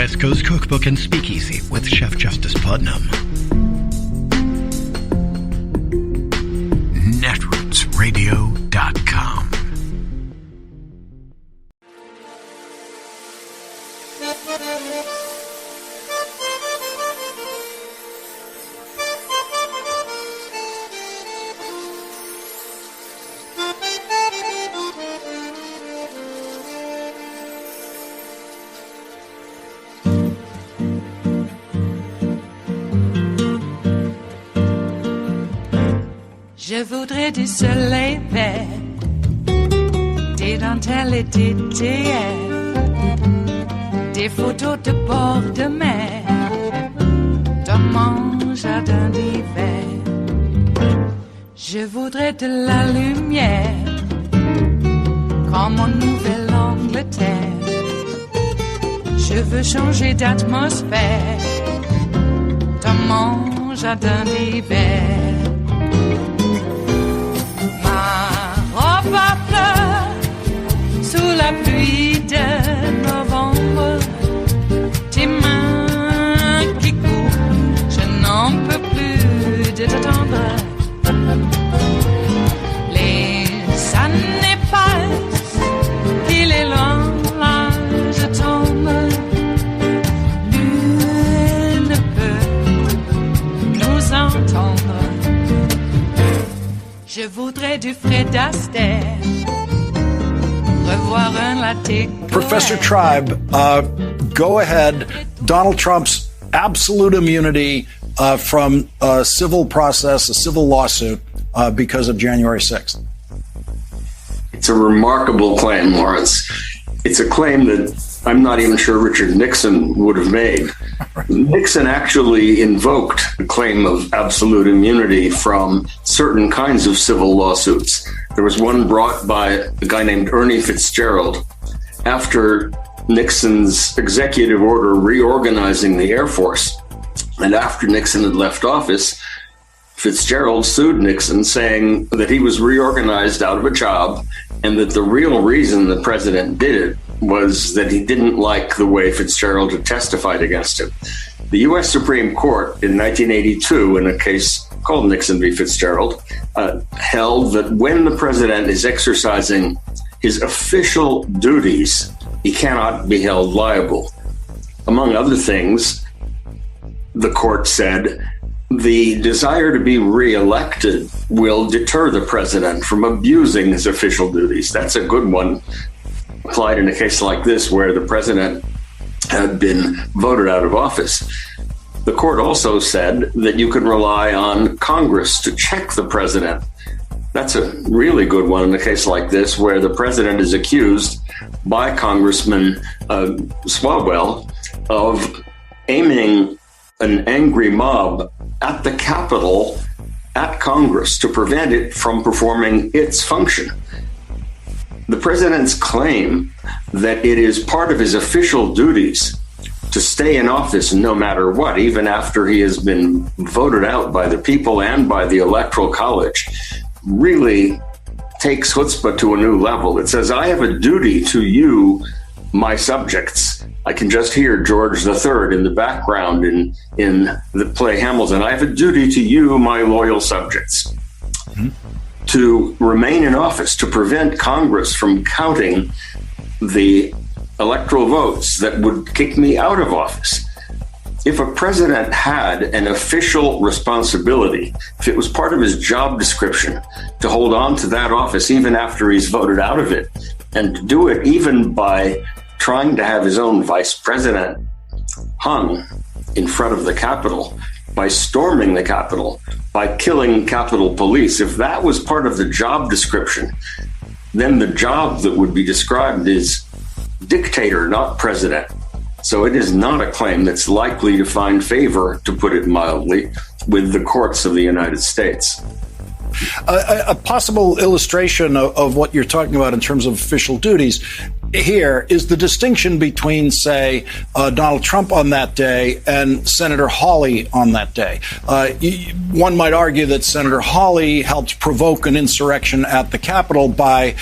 West Coast Cookbook and Speakeasy with Chef Justice Putnam. Netrootsradio.com. Je voudrais du soleil vert, des dentelles et des théières, des photos de bord de mer, dans mon jardin d'hiver. Je voudrais de la lumière, comme en Nouvelle-Angleterre. Je veux changer d'atmosphère, dans mon jardin d'hiver. Ma fleur sous la pluie de novembre, tes mains qui courent, je n'en peux plus de t'attendre. Les années passent, il est long, là je tombe. Nul ne peut nous entendre. Je voudrais du Fred Astaire, revoir un latte. Professor Tribe, go ahead. Donald Trump's absolute immunity from a civil process, a civil lawsuit because of January 6th. It's a remarkable claim, Lawrence. It's a claim that I'm not even sure Richard Nixon would have made. Nixon actually invoked the claim of absolute immunity from certain kinds of civil lawsuits. There was one brought by a guy named Ernie Fitzgerald after Nixon's executive order reorganizing the Air Force. And after Nixon had left office, Fitzgerald sued Nixon, saying that he was reorganized out of a job and that the real reason the president did it was that he didn't like the way Fitzgerald had testified against him. The U.S. Supreme Court in 1982, in a case called Nixon v. Fitzgerald, held that when the president is exercising his official duties, he cannot be held liable. Among other things, the court said, the desire to be reelected will deter the president from abusing his official duties. That's a good one, applied in a case like this where the president had been voted out of office. The court also said that you can rely on Congress to check the president. That's a really good one in a case like this where the president is accused by Congressman Swalwell of aiming an angry mob at the Capitol, at Congress, to prevent it from performing its function. The president's claim that it is part of his official duties to stay in office no matter what, even after he has been voted out by the people and by the Electoral College, really takes chutzpah to a new level. It says, I have a duty to you, my subjects. I can just hear George III in the background in the play Hamilton. I have a duty to you, my loyal subjects, to remain in office, to prevent Congress from counting the electoral votes that would kick me out of office. If a president had an official responsibility, if it was part of his job description to hold on to that office even after he's voted out of it, and to do it even by trying to have his own vice president hung in front of the Capitol, by storming the Capitol, by killing Capitol Police, if that was part of the job description, then the job that would be described is dictator, not president. So it is not a claim that's likely to find favor, to put it mildly, with the courts of the United States. A possible illustration of what you're talking about in terms of official duties, here is the distinction between, say, Donald Trump on that day and Senator Hawley on that day. One might argue that Senator Hawley helped provoke an insurrection at the Capitol by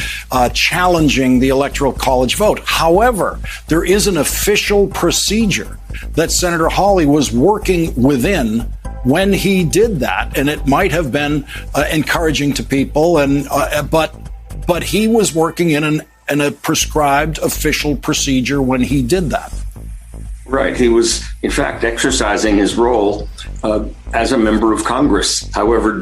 challenging the Electoral College vote. However, there is an official procedure that Senator Hawley was working within when he did that, and it might have been encouraging to people, and but he was working in a prescribed official procedure when he did that. Right. He was, in fact, exercising his role as a member of Congress. However,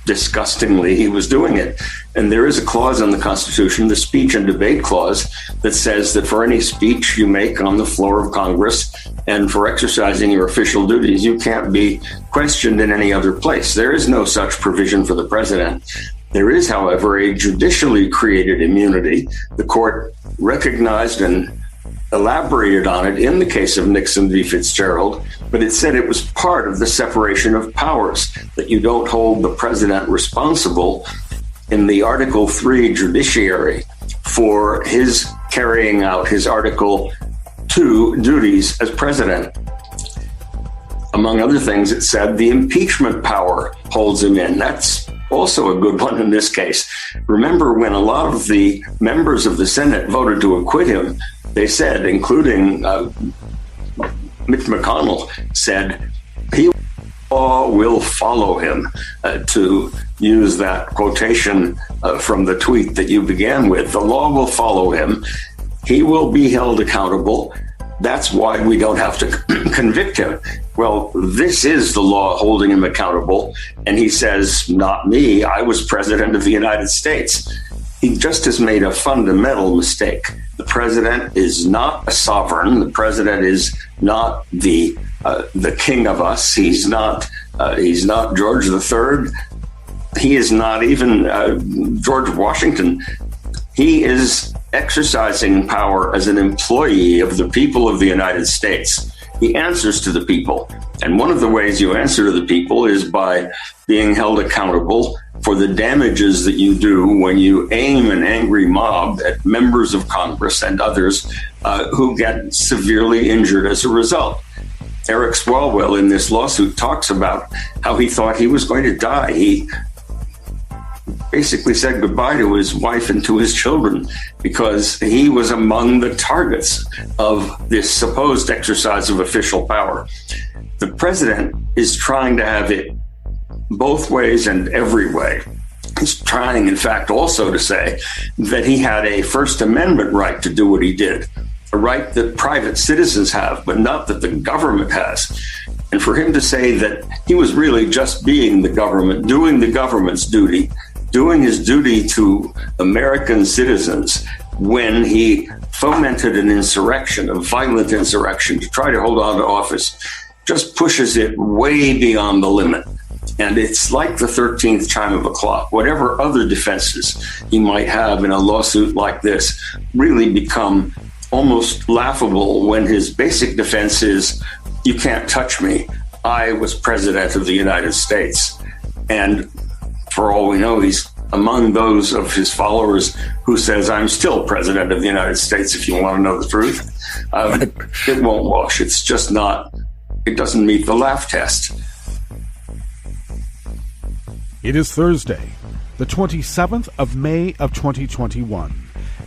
disgustingly, he was doing it. And there is a clause in the Constitution, the Speech and Debate Clause, that says that for any speech you make on the floor of Congress and for exercising your official duties, you can't be questioned in any other place. There is no such provision for the president. There is, however, a judicially created immunity. The court recognized and elaborated on it in the case of Nixon v. Fitzgerald, but it said it was part of the separation of powers, that you don't hold the president responsible in the Article 3 judiciary for his carrying out his Article 2 duties as president. Among other things, it said the impeachment power holds him in. That's also a good one in this case. Remember, when a lot of the members of the Senate voted to acquit him, they said, including Mitch McConnell, said, he will follow him, to use that quotation from the tweet that you began with. The law will follow him. He will be held accountable. That's why we don't have to convict him. Well, this is the law holding him accountable. And he says, not me. I was president of the United States. He just has made a fundamental mistake. The president is not a sovereign. The president is not the king of us. He's not George III. He is not even George Washington. He is exercising power as an employee of the people of the United States. He answers to the people. And one of the ways you answer to the people is by being held accountable for the damages that you do when you aim an angry mob at members of Congress and others who get severely injured as a result. Eric Swalwell in this lawsuit talks about how he thought he was going to die. He basically said goodbye to his wife and to his children because he was among the targets of this supposed exercise of official power. The president is trying to have it both ways and every way. He's trying, in fact, also to say that he had a First Amendment right to do what he did, a right that private citizens have, but not that the government has. And for him to say that he was really just being the government, doing the government's duty, doing his duty to American citizens when he fomented an insurrection, a violent insurrection, to try to hold on to office, just pushes it way beyond the limit. And it's like the 13th chime of a clock. Whatever other defenses he might have in a lawsuit like this really become almost laughable when his basic defense is, you can't touch me. I was president of the United States. And for all we know, he's among those of his followers who says, I'm still president of the United States, if you want to know the truth. It won't wash. It's just not, it doesn't meet the laugh test. It is Thursday, the 27th of May of 2021,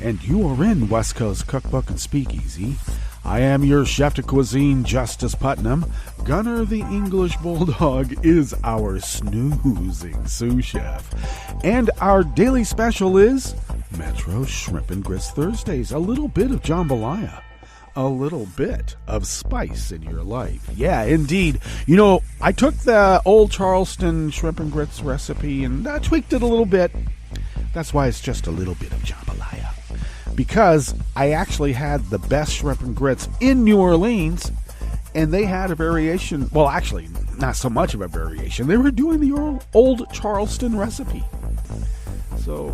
and you are in West Coast Cookbook and Speakeasy. I am your chef de cuisine, Justice Putnam. Gunner the English Bulldog is our snoozing sous chef. And our daily special is Metro Shrimp and Grits Thursdays. A little bit of jambalaya. A little bit of spice in your life. Yeah, indeed. You know, I took the old Charleston shrimp and grits recipe and tweaked it a little bit. That's why it's just a little bit of jambalaya. Because I actually had the best shrimp and grits in New Orleans, and they had a variation. Well, actually, not so much of a variation. They were doing the old Charleston recipe. So,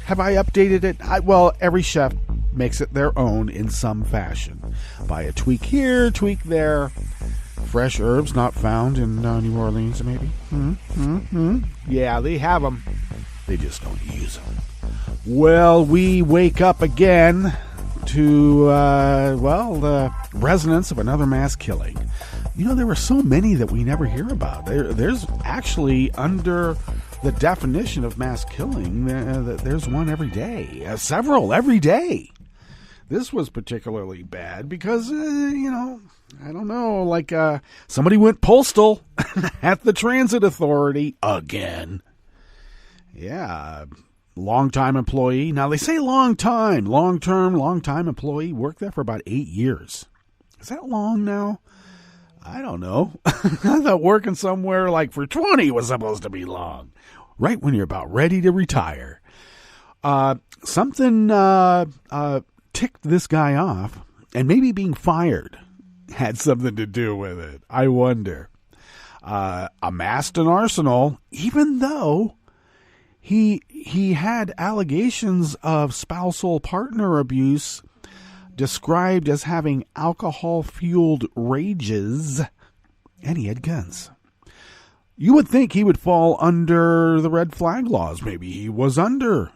have I updated it? Well, every chef makes it their own in some fashion. By a tweak here, tweak there. Fresh herbs not found in New Orleans, maybe? Yeah, they have them. They just don't use them. Well, we wake up again to, the resonance of another mass killing. You know, there were so many that we never hear about. There's actually, under the definition of mass killing, there's one every day. Several every day. This was particularly bad because, I don't know, like somebody went postal at the transit authority again. Yeah, long-time employee. Now, they say long-term employee. Worked there for about 8 years. Is that long now? I don't know. I thought working somewhere like for 20 was supposed to be long. Right when you're about ready to retire. Something ticked this guy off, and maybe being fired had something to do with it. I wonder. Amassed an arsenal, even though he had allegations of spousal partner abuse, described as having alcohol-fueled rages, and he had guns. You would think he would fall under the red flag laws. Maybe he was under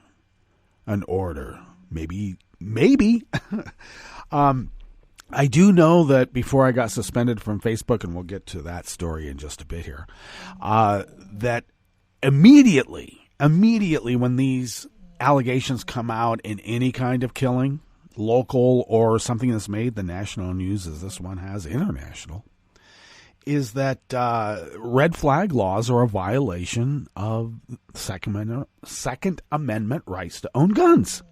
an order. Maybe. I do know that before I got suspended from Facebook, and we'll get to that story in just a bit here, that immediately when these allegations come out in any kind of killing, local or something that's made the national news, as this one has, international, is that red flag laws are a violation of Second Amendment rights to own guns.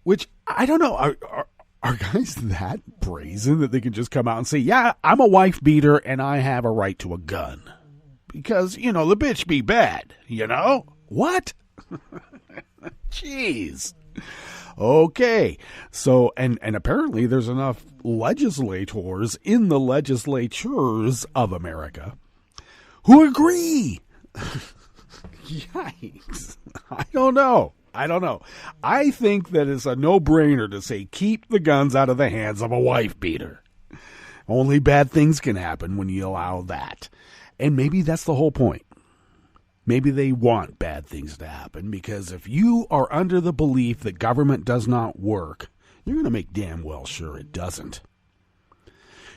Which, I don't know, are guys that brazen that they can just come out and say, yeah, I'm a wife beater and I have a right to a gun? Because, the bitch be bad, What? Jeez. Okay. So, and apparently there's enough legislators in the legislatures of America who agree. Yikes. I don't know. I think that it's a no-brainer to say keep the guns out of the hands of a wife beater. Only bad things can happen when you allow that. And maybe that's the whole point. Maybe they want bad things to happen, because if you are under the belief that government does not work, you're going to make damn well sure it doesn't.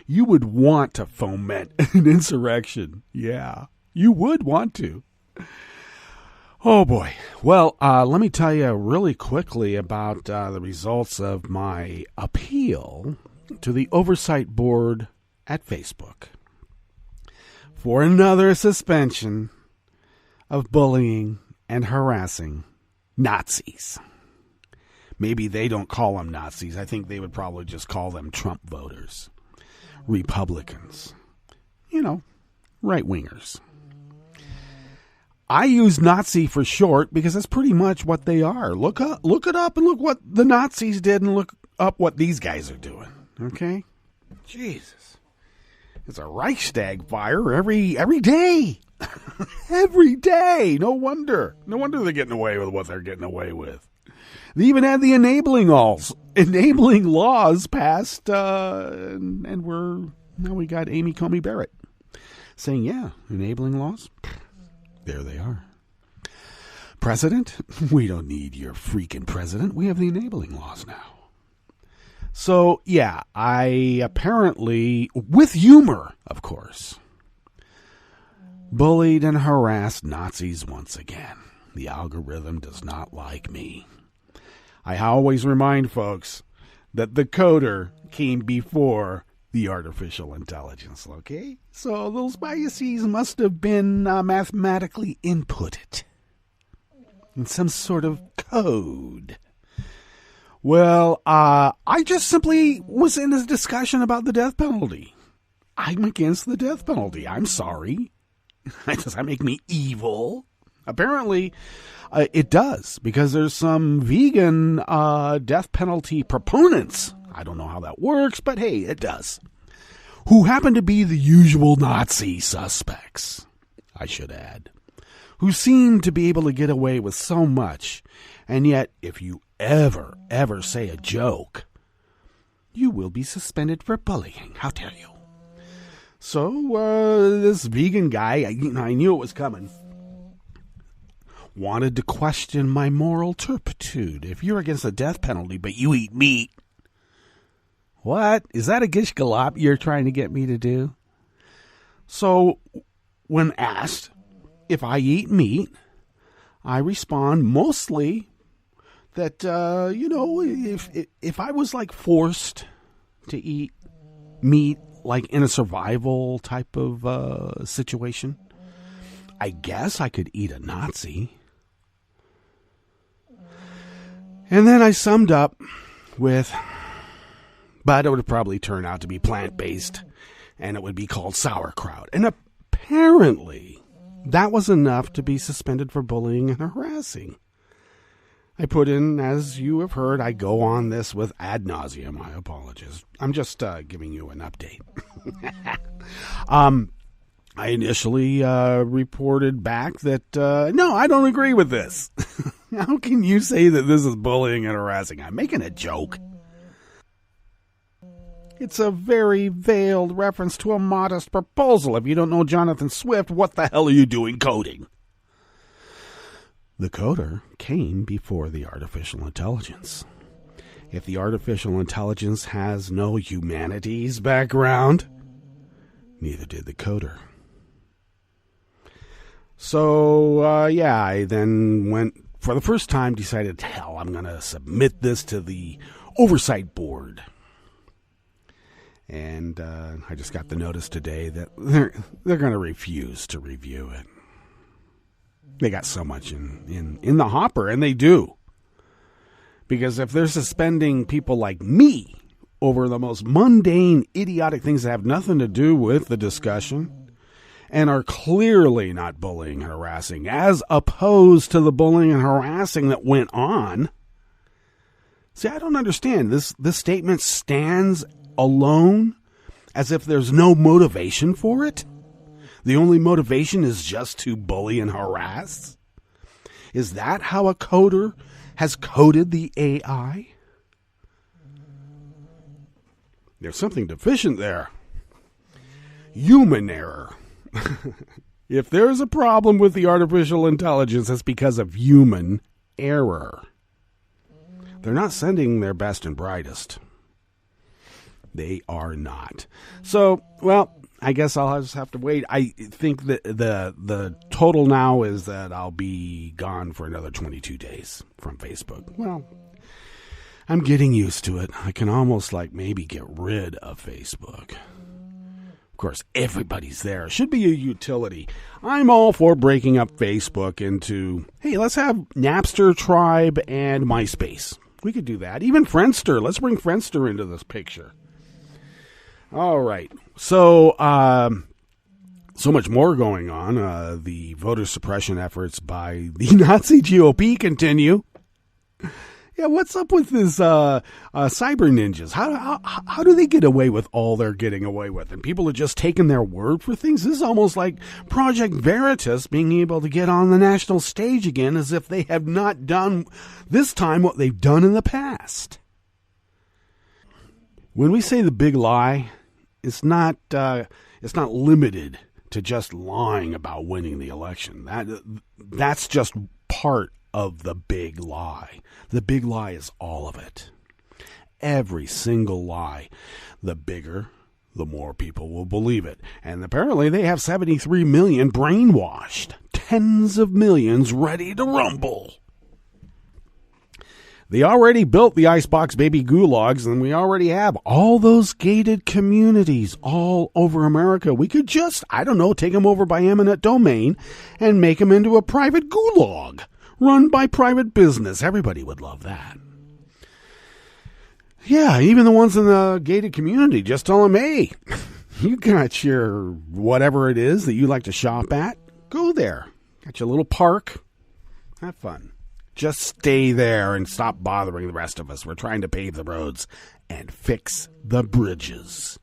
You would want to foment an insurrection. Yeah, you would want to. Oh, boy. Well, let me tell you really quickly about the results of my appeal to the Oversight Board at Facebook for another suspension of bullying and harassing Nazis. Maybe they don't call them Nazis. I think they would probably just call them Trump voters, Republicans, right-wingers. I use Nazi for short because that's pretty much what they are. Look it up and look what the Nazis did and look up what these guys are doing. Okay? Jesus. It's a Reichstag fire every day. Every day. No wonder they're getting away with what they're getting away with. They even had the enabling laws passed, and now we got Amy Coney Barrett saying, yeah, enabling laws. There they are. President? We don't need your freaking president. We have the enabling laws now. So, yeah, I apparently, with humor, of course, bullied and harassed Nazis once again. The algorithm does not like me. I always remind folks that the coder came before the artificial intelligence, okay? So those biases must have been mathematically inputted in some sort of code. Well, I just simply was in a discussion about the death penalty. I'm against the death penalty. I'm sorry. Does that make me evil? Apparently, it does, because there's some vegan death penalty proponents. I don't know how that works, but hey, it does. Who happen to be the usual Nazi suspects, I should add, who seem to be able to get away with so much, and yet if you ever say a joke, you will be suspended for bullying. How dare you? So, this vegan guy, I knew it was coming. wanted to question my moral turpitude. If you're against the death penalty, but you eat meat, what? Is that a gish galop you're trying to get me to do? So, when asked if I eat meat, I respond mostly that, if I was like forced to eat meat, like in a survival type of situation, I guess I could eat a Nazi. And then I summed up with, but it would probably turn out to be plant-based, and it would be called sauerkraut. And apparently, that was enough to be suspended for bullying and harassing. I put in, as you have heard, I go on this with ad nauseum. I apologize. I'm just giving you an update. I initially reported back that, no, I don't agree with this. How can you say that this is bullying and harassing? I'm making a joke. It's a very veiled reference to a modest proposal. If you don't know Jonathan Swift, what the hell are you doing coding? The coder came before the artificial intelligence. If the artificial intelligence has no humanities background, neither did the coder. So, I then went, for the first time, decided, hell, I'm going to submit this to the oversight board. And I just got the notice today that they're going to refuse to review it. They got so much in the hopper, and they do. Because if they're suspending people like me over the most mundane, idiotic things that have nothing to do with the discussion and are clearly not bullying and harassing, as opposed to the bullying and harassing that went on. See, I don't understand. This statement stands alone as if there's no motivation for it. The only motivation is just to bully and harass? Is that how a coder has coded the AI? There's something deficient there. Human error. If there's a problem with the artificial intelligence, it's because of human error. They're not sending their best and brightest. They are not. So, well, I guess I'll just have to wait. I think that the total now is that I'll be gone for another 22 days from Facebook. Well, I'm getting used to it. I can almost maybe get rid of Facebook. Of course, everybody's there. Should be a utility. I'm all for breaking up Facebook into, hey, let's have Napster, Tribe, and MySpace. We could do that. Even Friendster. Let's bring Friendster into this picture. All right. So, so much more going on. The voter suppression efforts by the Nazi GOP continue. Yeah, what's up with this cyber ninjas? How do they get away with all they're getting away with? And people are just taking their word for things? This is almost like Project Veritas being able to get on the national stage again as if they have not done this time what they've done in the past. When we say the big lie, it's not limited to just lying about winning the election. That's just part of the big lie. The big lie is all of it. Every single lie. The bigger, the more people will believe it. And apparently they have 73 million brainwashed. Tens of millions ready to rumble. They already built the icebox baby gulags, and we already have all those gated communities all over America. We could just, take them over by eminent domain and make them into a private gulag run by private business. Everybody would love that. Yeah, even the ones in the gated community, just tell them, hey, you got your whatever it is that you like to shop at. Go there. Got your little park. Have fun. Just stay there and stop bothering the rest of us. We're trying to pave the roads and fix the bridges.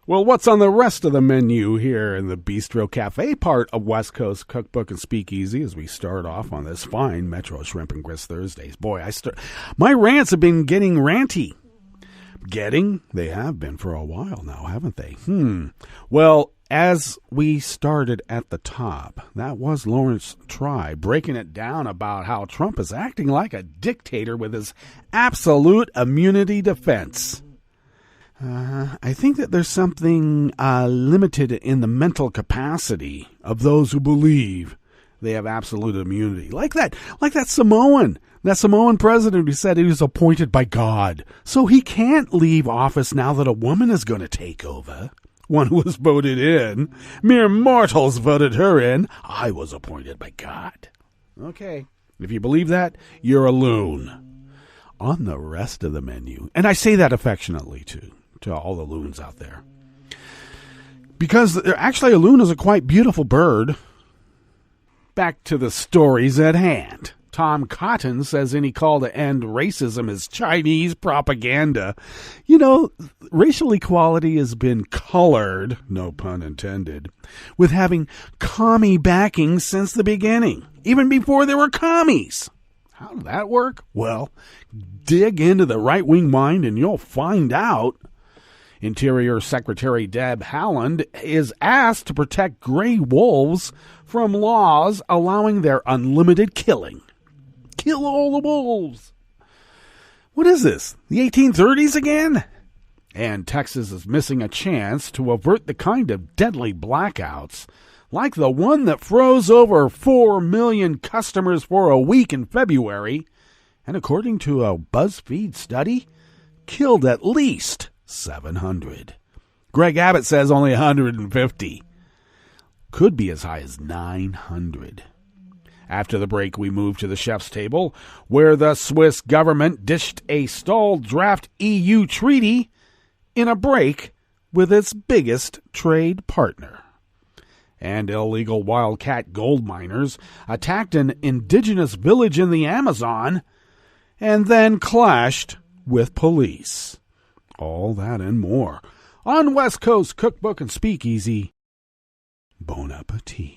Well, what's on the rest of the menu here in the Bistro Cafe part of West Coast Cookbook and Speakeasy as we start off on this fine Metro Shrimp and Grist Thursdays? Boy, my rants have been getting ranty. They have been for a while now, haven't they? Well, as we started at the top, that was Lawrence Try breaking it down about how Trump is acting like a dictator with his absolute immunity defense. I think that there's something limited in the mental capacity of those who believe they have absolute immunity. Like that Samoan president who said he was appointed by God. So he can't leave office now that a woman is going to take over. One was voted in. Mere mortals voted her in. I was appointed by God. Okay. If you believe that, you're a loon. On the rest of the menu, and I say that affectionately too, to all the loons out there, because actually a loon is a quite beautiful bird. Back to the stories at hand. Tom Cotton says any call to end racism is Chinese propaganda. You know, racial equality has been colored, no pun intended, with having commie backing since the beginning, even before there were commies. How did that work? Well, dig into the right-wing mind and you'll find out. Interior Secretary Deb Haaland is asked to protect gray wolves from laws allowing their unlimited killing. Kill all the wolves. What is this? The 1830s again? And Texas is missing a chance to avert the kind of deadly blackouts like the one that froze over 4 million customers for a week in February, and according to a Buzzfeed study, killed at least 700. Greg Abbott says only 150. Could be as high as 900. After the break, we move to the chef's table, where the Swiss government dished a stalled draft EU treaty in a break with its biggest trade partner. And illegal wildcat gold miners attacked an indigenous village in the Amazon and then clashed with police. All that and more on West Coast Cookbook and Speakeasy. Bon appetit.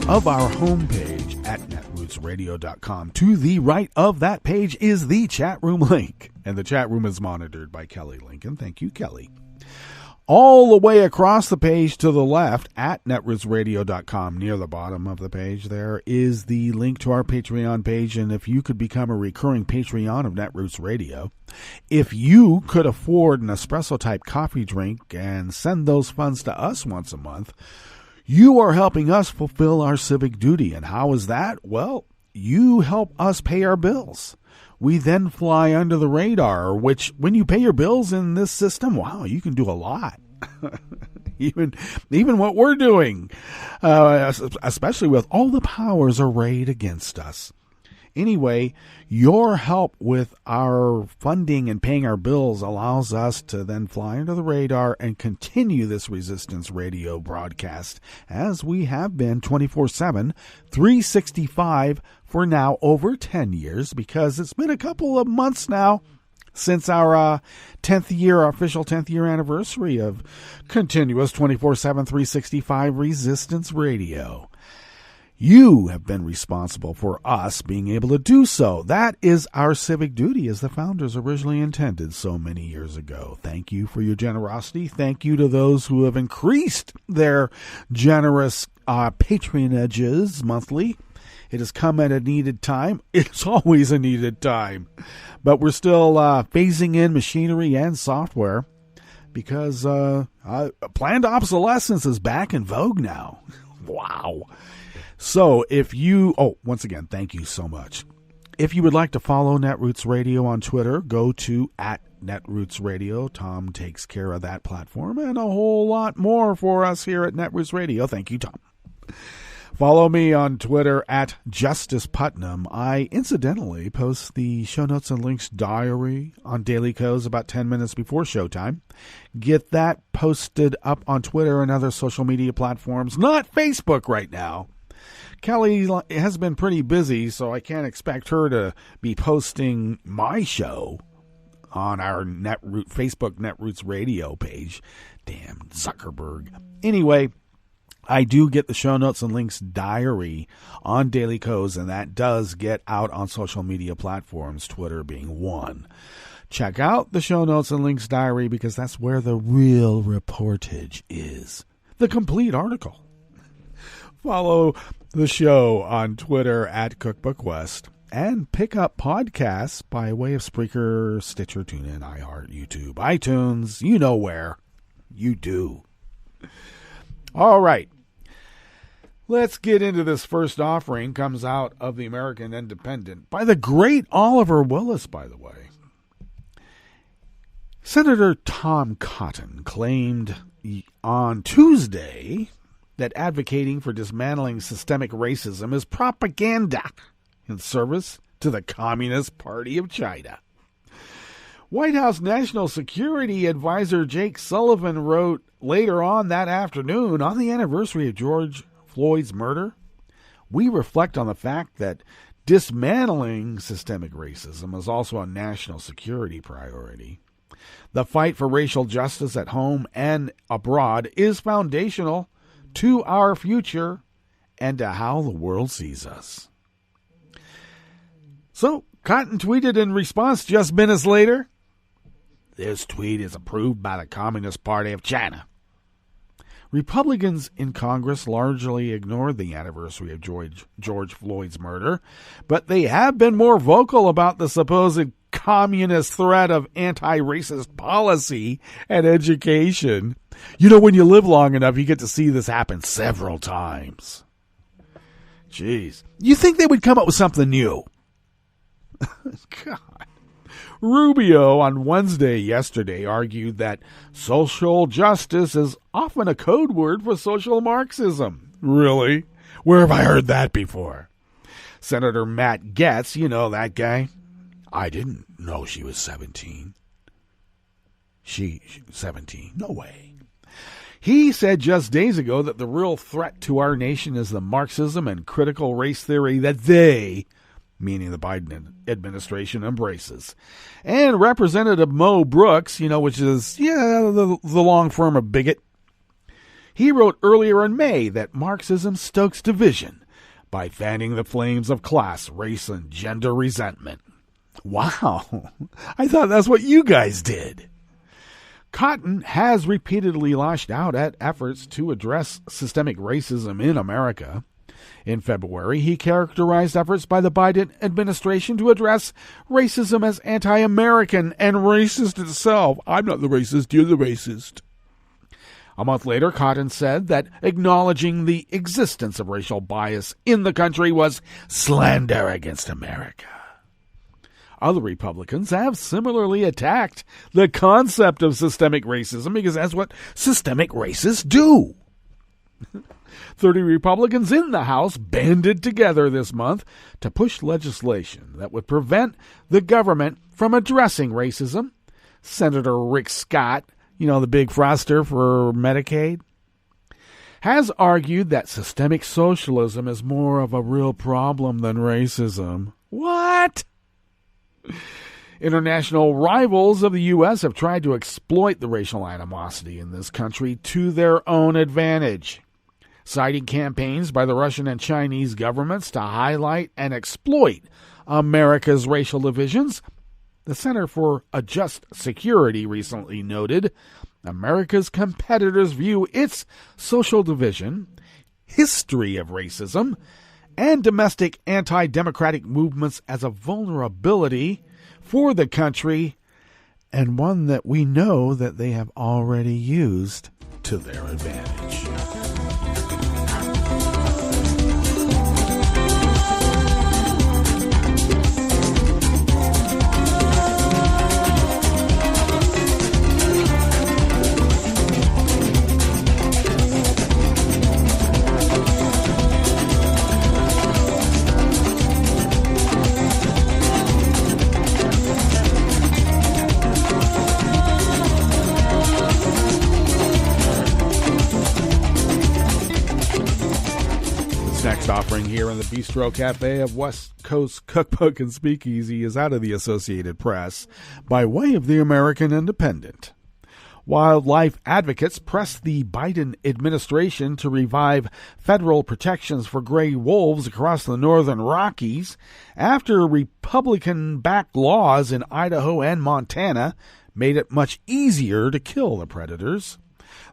Of our homepage at netrootsradio.com. To the right of that page is the chat room link, and the chat room is monitored by Kelly Lincoln. Thank you, Kelly. All the way across the page to the left at netrootsradio.com, near the bottom of the page, there is the link to our Patreon page, and if you could become a recurring Patreon of Netroots Radio, if you could afford an espresso-type coffee drink and send those funds to us once a month, you are helping us fulfill our civic duty. And how is that? Well, you help us pay our bills. We then fly under the radar, which when you pay your bills in this system, wow, you can do a lot. even what we're doing, especially with all the powers arrayed against us. Anyway, your help with our funding and paying our bills allows us to then fly under the radar and continue this Resistance Radio broadcast as we have been 24/7, 365 for now over 10 years, because it's been a couple of months now since our 10th year, our official 10th year anniversary of continuous 24/7, 365 Resistance Radio. You have been responsible for us being able to do so. That is our civic duty as the founders originally intended so many years ago. Thank you for your generosity. Thank you to those who have increased their generous patronages monthly. It has come at a needed time. It's always a needed time. But we're still phasing in machinery and software because planned obsolescence is back in vogue now. Wow. So if you, once again, thank you so much. If you would like to follow Netroots Radio on Twitter, go to @Netroots Radio. Tom takes care of that platform and a whole lot more for us here at Netroots Radio. Thank you, Tom. Follow me on Twitter at Justice Putnam. I incidentally post the show notes and links diary on Daily Co's about 10 minutes before showtime. Get that posted up on Twitter and other social media platforms, not Facebook right now. Kelly has been pretty busy, so I can't expect her to be posting my show on our Facebook Netroots radio page. Damn Zuckerberg. Anyway, I do get the show notes and links diary on Daily Co's, and that does get out on social media platforms, Twitter being one. Check out the show notes and links diary because that's where the real reportage is. The complete article. Follow the show on Twitter at CookbookWest and pick up podcasts by way of Spreaker, Stitcher, TuneIn, iHeart, YouTube, iTunes. You know where. You do. All right. Let's get into this first offering. Comes out of the American Independent by the great Oliver Willis, by the way. Senator Tom Cotton claimed on Tuesday that advocating for dismantling systemic racism is propaganda in service to the Communist Party of China. White House National Security Advisor Jake Sullivan wrote later on that afternoon, on the anniversary of George Floyd's murder, we reflect on the fact that dismantling systemic racism is also a national security priority. The fight for racial justice at home and abroad is foundational to our future and to how the world sees us. So, Cotton tweeted in response just minutes later, this tweet is approved by the Communist Party of China. Republicans in Congress largely ignored the anniversary of George Floyd's murder, but they have been more vocal about the supposed communist threat of anti-racist policy and education. You know, when you live long enough, you get to see this happen several times. Jeez. You think they would come up with something new? God. Rubio on Wednesday yesterday argued that social justice is often a code word for social Marxism. Really? Where have I heard that before? Senator Matt Gaetz, you know that guy? I didn't know she was 17. She 17? No way. He said just days ago that the real threat to our nation is the Marxism and critical race theory that they, meaning the Biden administration, embraces. And Representative Mo Brooks, which is, the long form of bigot, he wrote earlier in May that Marxism stokes division by fanning the flames of class, race, and gender resentment. Wow, I thought that's what you guys did. Cotton has repeatedly lashed out at efforts to address systemic racism in America. In February, he characterized efforts by the Biden administration to address racism as anti-American and racist itself. I'm not the racist, you're the racist. A month later, Cotton said that acknowledging the existence of racial bias in the country was slander against America. Other Republicans have similarly attacked the concept of systemic racism because that's what systemic racists do. 30 Republicans in the House banded together this month to push legislation that would prevent the government from addressing racism. Senator Rick Scott, the big froster for Medicaid, has argued that systemic socialism is more of a real problem than racism. What? International rivals of the U.S. have tried to exploit the racial animosity in this country to their own advantage, citing campaigns by the Russian and Chinese governments to highlight and exploit America's racial divisions. The Center for a Just Security recently noted America's competitors view its social division, history of racism, and domestic anti-democratic movements as a vulnerability for the country, and one that we know that they have already used to their advantage. next offering here in the Bistro Cafe of West Coast Cookbook and Speakeasy is out of the Associated Press by way of the American Independent. Wildlife advocates press the Biden administration to revive federal protections for gray wolves across the northern Rockies after Republican-backed laws in Idaho and Montana made it much easier to kill the predators.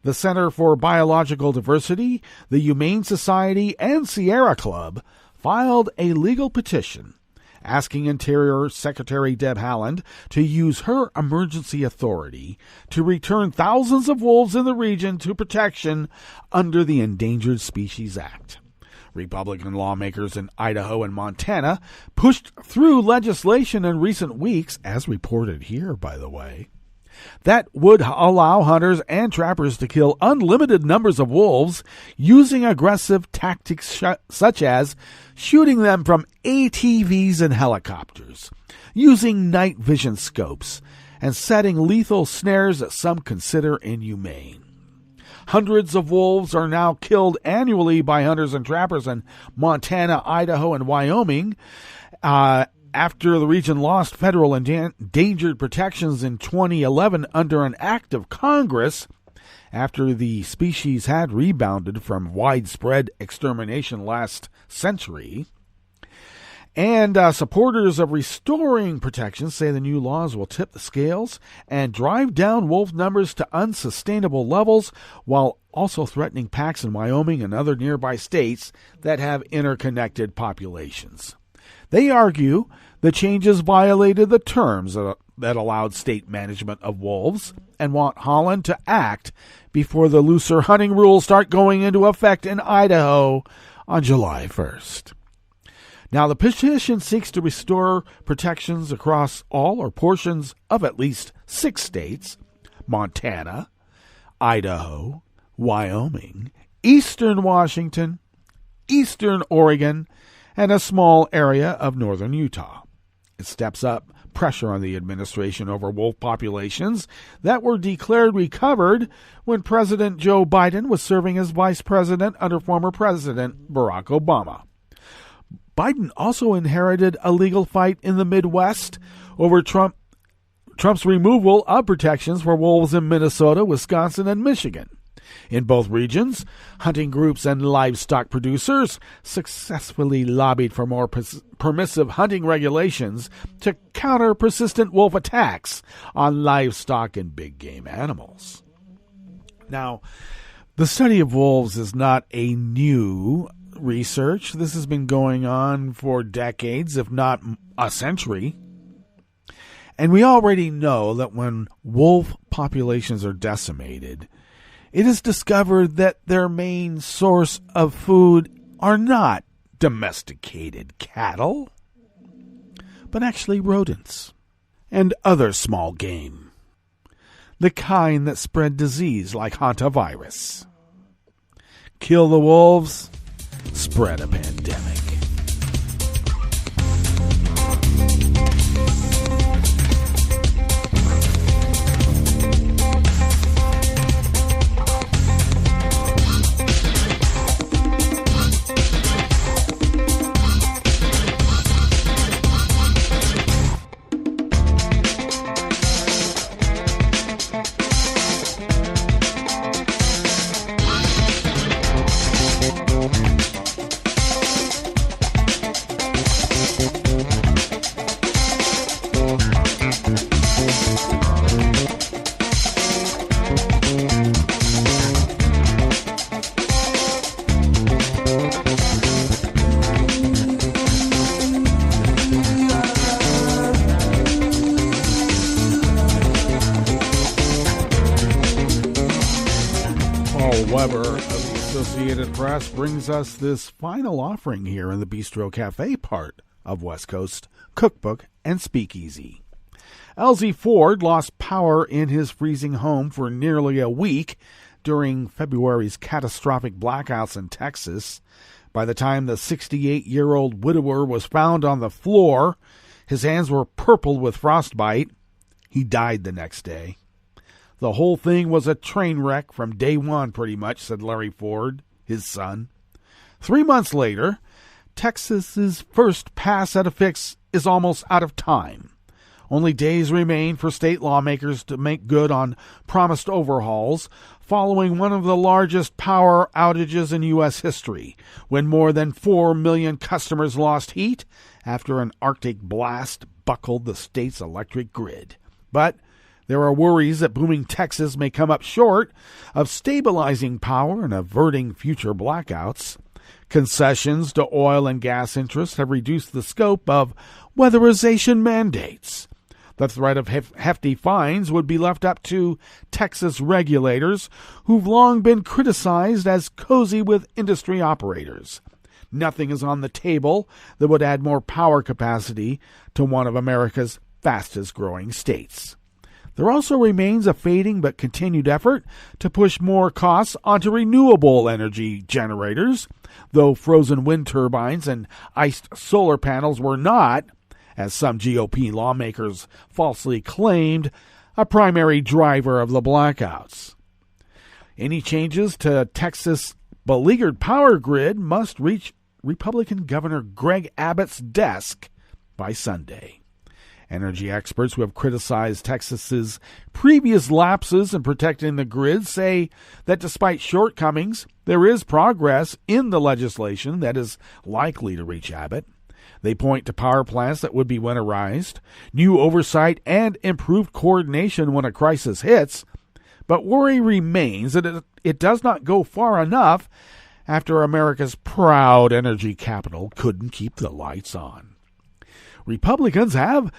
The Center for Biological Diversity, the Humane Society, and Sierra Club filed a legal petition asking Interior Secretary Deb Haaland to use her emergency authority to return thousands of wolves in the region to protection under the Endangered Species Act. Republican lawmakers in Idaho and Montana pushed through legislation in recent weeks, as reported here, by the way, that would allow hunters and trappers to kill unlimited numbers of wolves using aggressive tactics such as shooting them from ATVs and helicopters, using night vision scopes, and setting lethal snares that some consider inhumane. Hundreds of wolves are now killed annually by hunters and trappers in Montana, Idaho, and Wyoming, after the region lost federal endangered protections in 2011 under an act of Congress, after the species had rebounded from widespread extermination last century. And supporters of restoring protections say the new laws will tip the scales and drive down wolf numbers to unsustainable levels, while also threatening packs in Wyoming and other nearby states that have interconnected populations. They argue the changes violated the terms that allowed state management of wolves and want Haaland to act before the looser hunting rules start going into effect in Idaho on July 1st. Now, the petition seeks to restore protections across all or portions of at least 6 states: Montana, Idaho, Wyoming, eastern Washington, eastern Oregon, and a small area of northern Utah. It steps up pressure on the administration over wolf populations that were declared recovered when President Joe Biden was serving as vice president under former President Barack Obama. Biden also inherited a legal fight in the Midwest over Trump's removal of protections for wolves in Minnesota, Wisconsin, and Michigan. In both regions, hunting groups and livestock producers successfully lobbied for more permissive hunting regulations to counter persistent wolf attacks on livestock and big game animals. Now, the study of wolves is not a new research. This has been going on for decades, if not a century. And we already know that when wolf populations are decimated, it is discovered that their main source of food are not domesticated cattle, but actually rodents and other small game, the kind that spread disease like hantavirus. Kill the wolves, spread a pandemic. Press brings us this final offering here in the Bistro Cafe part of West Coast Cookbook and Speakeasy. LZ Ford lost power in his freezing home for nearly a week during February's catastrophic blackouts in Texas. By the time the 68-year-old widower was found on the floor, his hands were purple with frostbite. He died the next day. The whole thing was a train wreck from day one, pretty much, said Larry Ford, his son. 3 months later, Texas's first pass at a fix is almost out of time. Only days remain for state lawmakers to make good on promised overhauls following one of the largest power outages in U.S. history, when more than 4 million customers lost heat after an Arctic blast buckled the state's electric grid. But there are worries that booming Texas may come up short of stabilizing power and averting future blackouts. Concessions to oil and gas interests have reduced the scope of weatherization mandates. The threat of hefty fines would be left up to Texas regulators, who've long been criticized as cozy with industry operators. Nothing is on the table that would add more power capacity to one of America's fastest-growing states. There also remains a fading but continued effort to push more costs onto renewable energy generators, though frozen wind turbines and iced solar panels were not, as some GOP lawmakers falsely claimed, a primary driver of the blackouts. Any changes to Texas' beleaguered power grid must reach Republican Governor Greg Abbott's desk by Sunday. Energy experts who have criticized Texas's previous lapses in protecting the grid say that despite shortcomings, there is progress in the legislation that is likely to reach Abbott. They point to power plants that would be winterized, new oversight, and improved coordination when a crisis hits, but worry remains that it does not go far enough after America's proud energy capital couldn't keep the lights on. Republicans have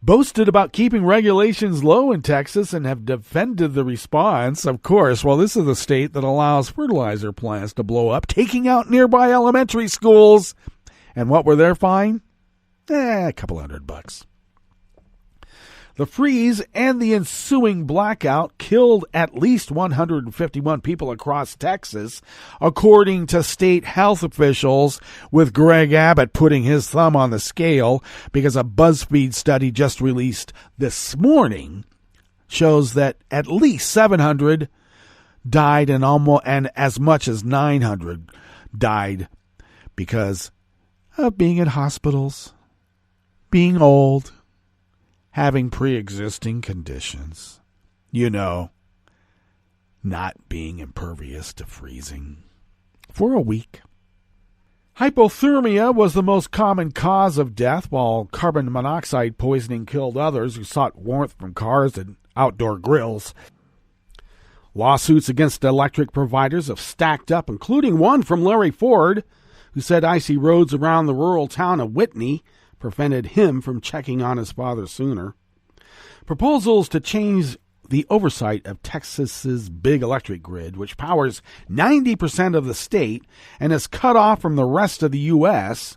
boasted about keeping regulations low in Texas and have defended the response. Of course, well, this is the state that allows fertilizer plants to blow up, taking out nearby elementary schools. And what were their fine? A couple $100. The freeze and the ensuing blackout killed at least 151 people across Texas, according to state health officials, with Greg Abbott putting his thumb on the scale because a Buzzfeed study just released this morning shows that at least 700 died and as much as 900 died because of being in hospitals, being old, having pre-existing conditions, not being impervious to freezing for a week. Hypothermia was the most common cause of death, while carbon monoxide poisoning killed others who sought warmth from cars and outdoor grills. Lawsuits against electric providers have stacked up, including one from Larry Ford, who said icy roads around the rural town of Whitney prevented him from checking on his father sooner. Proposals to change the oversight of Texas's big electric grid, which powers 90% of the state and is cut off from the rest of the U.S.,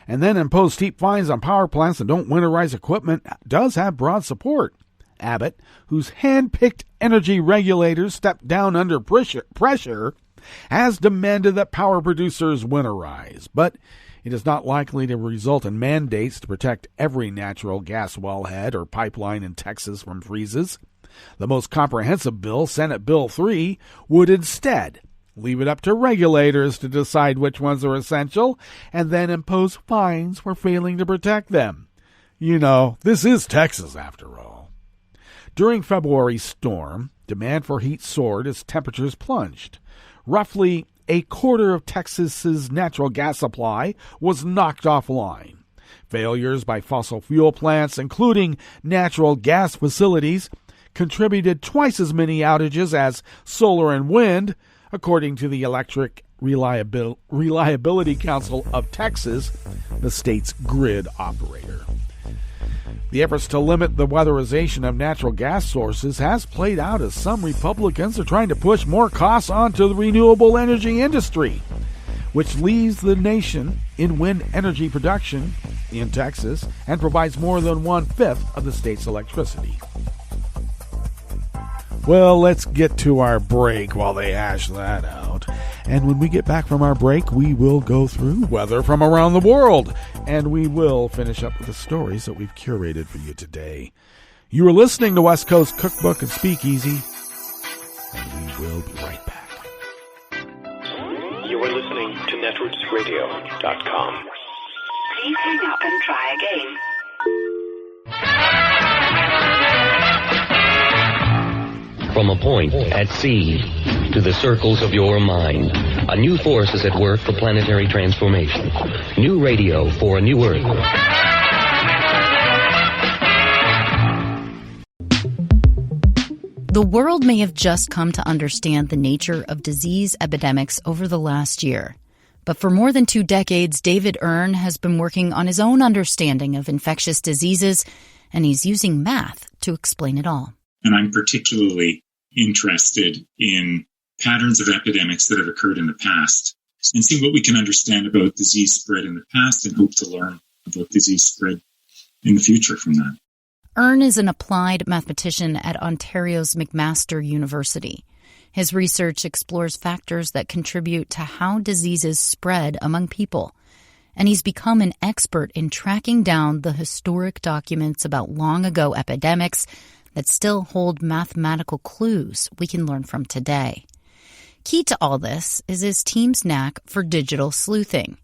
and then impose steep fines on power plants that don't winterize equipment, does have broad support. Abbott, whose hand-picked energy regulators stepped down under pressure, has demanded that power producers winterize, but it is not likely to result in mandates to protect every natural gas wellhead or pipeline in Texas from freezes. The most comprehensive bill, Senate Bill 3, would instead leave it up to regulators to decide which ones are essential and then impose fines for failing to protect them. This is Texas after all. During February's storm, demand for heat soared as temperatures plunged. Roughly a quarter of Texas's natural gas supply was knocked offline. Failures by fossil fuel plants, including natural gas facilities, contributed twice as many outages as solar and wind, according to the Electric Reliability Council of Texas, the state's grid operator. The efforts to limit the weatherization of natural gas sources has played out as some Republicans are trying to push more costs onto the renewable energy industry, which leaves the nation in wind energy production in Texas and provides more than 1/5 of the state's electricity. Well, let's get to our break while they hash that out. And when we get back from our break, we will go through weather from around the world. And we will finish up with the stories that we've curated for you today. You are listening to West Coast Cookbook and Speakeasy. And we will be right back. You are listening to netrootsradio.com. Please hang up and try again. From a point at sea to the circles of your mind, a new force is at work for planetary transformation. New radio for a new Earth. The world may have just come to understand the nature of disease epidemics over the last year. But for more than 2 decades, David Erne has been working on his own understanding of infectious diseases, and he's using math to explain it all. And I'm particularly interested in patterns of epidemics that have occurred in the past and see what we can understand about disease spread in the past and hope to learn about disease spread in the future from that. Erne is an applied mathematician at Ontario's McMaster University. His research explores factors that contribute to how diseases spread among people. And he's become an expert in tracking down the historic documents about long-ago epidemics that still hold mathematical clues we can learn from today. Key to all this is his team's knack for digital sleuthing.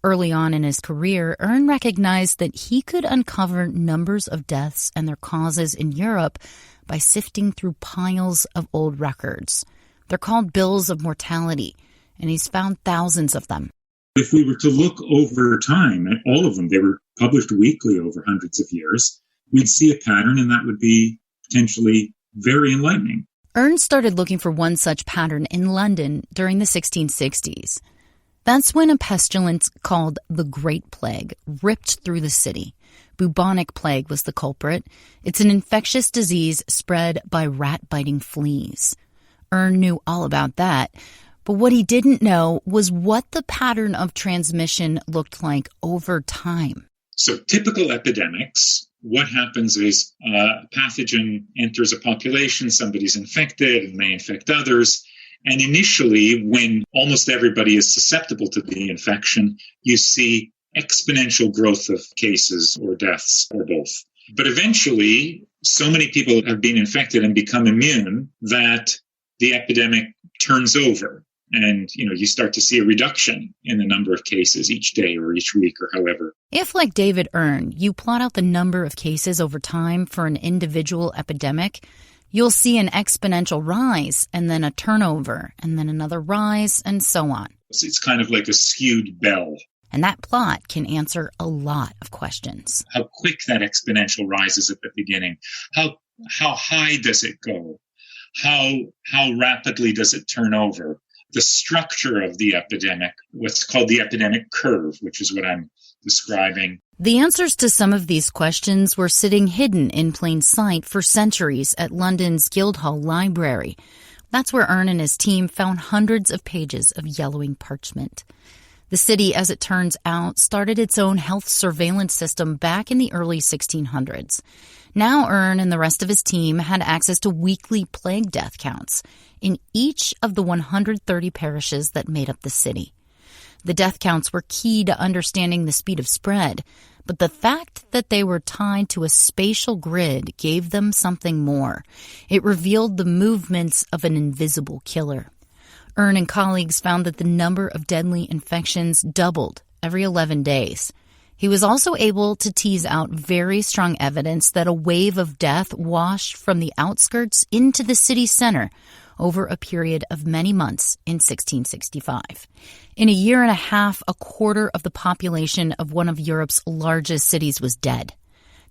Early on in his career, Erne recognized that he could uncover numbers of deaths and their causes in Europe by sifting through piles of old records. They're called bills of mortality, and he's found thousands of them. If we were to look over time at all of them, they were published weekly over hundreds of years, we'd see a pattern, and that would be potentially very enlightening. Erne started looking for one such pattern in London during the 1660s. That's when a pestilence called the Great Plague ripped through the city. Bubonic plague was the culprit. It's an infectious disease spread by rat-biting fleas. Erne knew all about that, but what he didn't know was what the pattern of transmission looked like over time. So typical epidemics, what happens is a pathogen enters a population, somebody's infected and may infect others. And initially, when almost everybody is susceptible to the infection, you see exponential growth of cases or deaths or both. But eventually, so many people have been infected and become immune that the epidemic turns over. And, you start to see a reduction in the number of cases each day or each week or however. If, like David Erne, you plot out the number of cases over time for an individual epidemic, you'll see an exponential rise and then a turnover and then another rise and so on. It's kind of like a skewed bell. And that plot can answer a lot of questions. How quick that exponential rises at the beginning. How high does it go? How rapidly does it turn over? The structure of the epidemic, what's called the epidemic curve, which is what I'm describing. The answers to some of these questions were sitting hidden in plain sight for centuries at London's Guildhall Library. That's where Erne and his team found hundreds of pages of yellowing parchment. The city, as it turns out, started its own health surveillance system back in the early 1600s. Now Erne and the rest of his team had access to weekly plague death counts in each of the 130 parishes that made up the city. The death counts were key to understanding the speed of spread, but the fact that they were tied to a spatial grid gave them something more. It revealed the movements of an invisible killer. Erne and colleagues found that the number of deadly infections doubled every 11 days. He was also able to tease out very strong evidence that a wave of death washed from the outskirts into the city center over a period of many months in 1665. In a year and a half, a quarter of the population of one of Europe's largest cities was dead.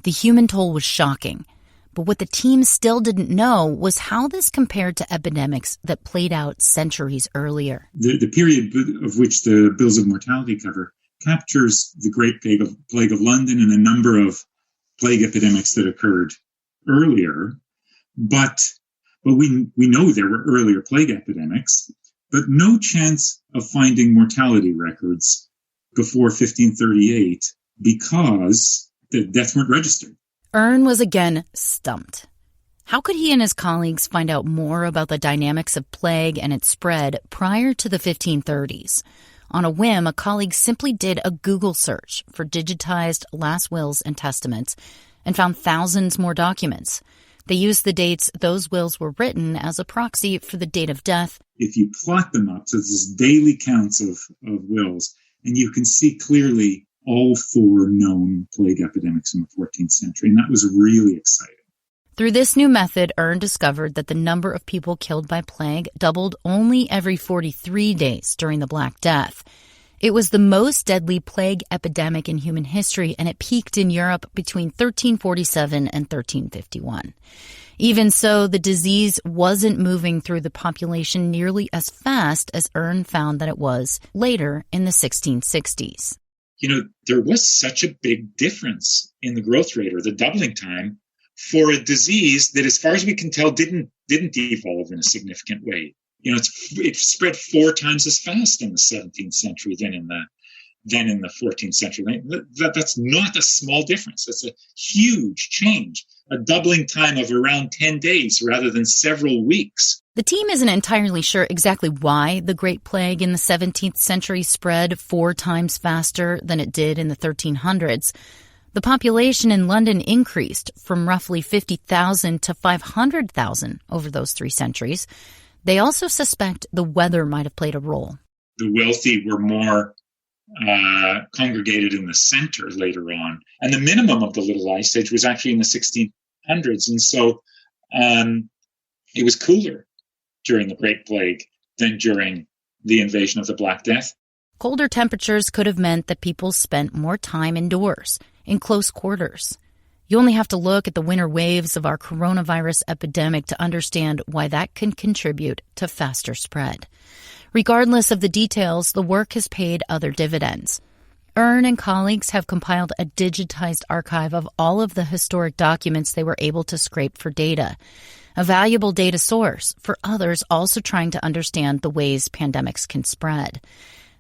The human toll was shocking. But what the team still didn't know was how this compared to epidemics that played out centuries earlier. The period of which the bills of mortality cover captures the Great Plague of London and a number of plague epidemics that occurred earlier. But we know there were earlier plague epidemics, but no chance of finding mortality records before 1538 because the deaths weren't registered. Erne was again stumped. How could he and his colleagues find out more about the dynamics of plague and its spread prior to the 1530s? On a whim, a colleague simply did a Google search for digitized last wills and testaments and found thousands more documents. They used the dates those wills were written as a proxy for the date of death. if you plot them up, so there's daily counts of wills, and you can see clearly all 4 known plague epidemics in the 14th century. And that was really exciting. Through this new method, Ern discovered that the number of people killed by plague doubled only every 43 days during the Black Death. It was the most deadly plague epidemic in human history, and it peaked in Europe between 1347 and 1351. Even so, the disease wasn't moving through the population nearly as fast as Ern found that it was later in the 1660s. There was such a big difference in the growth rate, or the doubling time, for a disease that, as far as we can tell, didn't evolve in a significant way. It spread 4 times as fast in the 17th century than in the 14th century. That's not a small difference. That's a huge change. A doubling time of around 10 days rather than several weeks. The team isn't entirely sure exactly why the Great Plague in the 17th century spread 4 times faster than it did in the 1300s. The population in London increased from roughly 50,000 to 500,000 over those 3 centuries. They also suspect the weather might have played a role. The wealthy were more congregated in the center later on. And the minimum of the Little Ice Age was actually in the 1600s. And so it was cooler during the Great Plague than during the invasion of the Black Death. Colder temperatures could have meant that people spent more time indoors, in close quarters. You only have to look at the winter waves of our coronavirus epidemic to understand why that can contribute to faster spread. Regardless of the details, the work has paid other dividends. Ern and colleagues have compiled a digitized archive of all of the historic documents they were able to scrape for data, a valuable data source for others also trying to understand the ways pandemics can spread.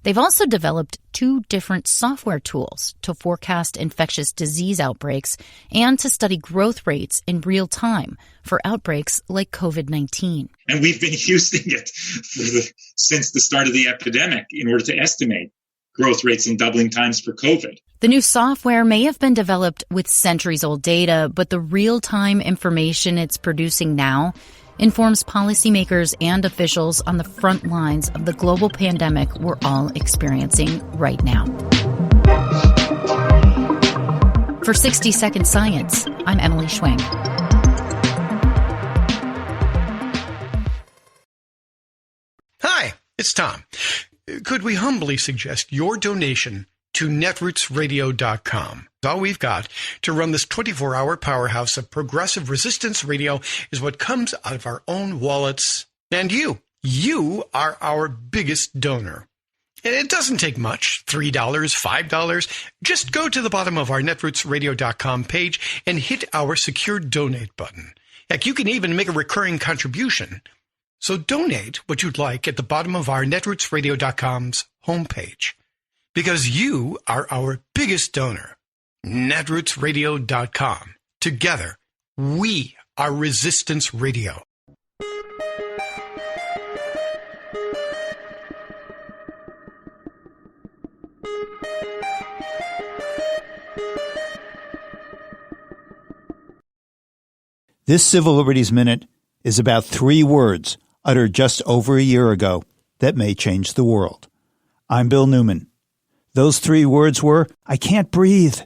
They've also developed 2 different software tools to forecast infectious disease outbreaks and to study growth rates in real time for outbreaks like COVID-19. And we've been using it since the start of the epidemic in order to estimate growth rates and doubling times for COVID. The new software may have been developed with centuries-old data, but the real-time information it's producing now informs policymakers and officials on the front lines of the global pandemic we're all experiencing right now. For 60 Second Science, I'm Emily Schwing. Hi, it's Tom. Could we humbly suggest your donation to netrootsradio.com? All we've got to run this 24-hour powerhouse of progressive resistance radio is what comes out of our own wallets. And you are our biggest donor. And it doesn't take much, $3, $5. Just go to the bottom of our netrootsradio.com page and hit our secure donate button. Heck, you can even make a recurring contribution. So donate what you'd like at the bottom of our netrootsradio.com's homepage. Because you are our biggest donor. netrootsradio.com. Together, we are Resistance Radio. This Civil Liberties Minute is about 3 words uttered just over a year ago that may change the world. I'm Bill Newman. Those 3 words were, I can't breathe.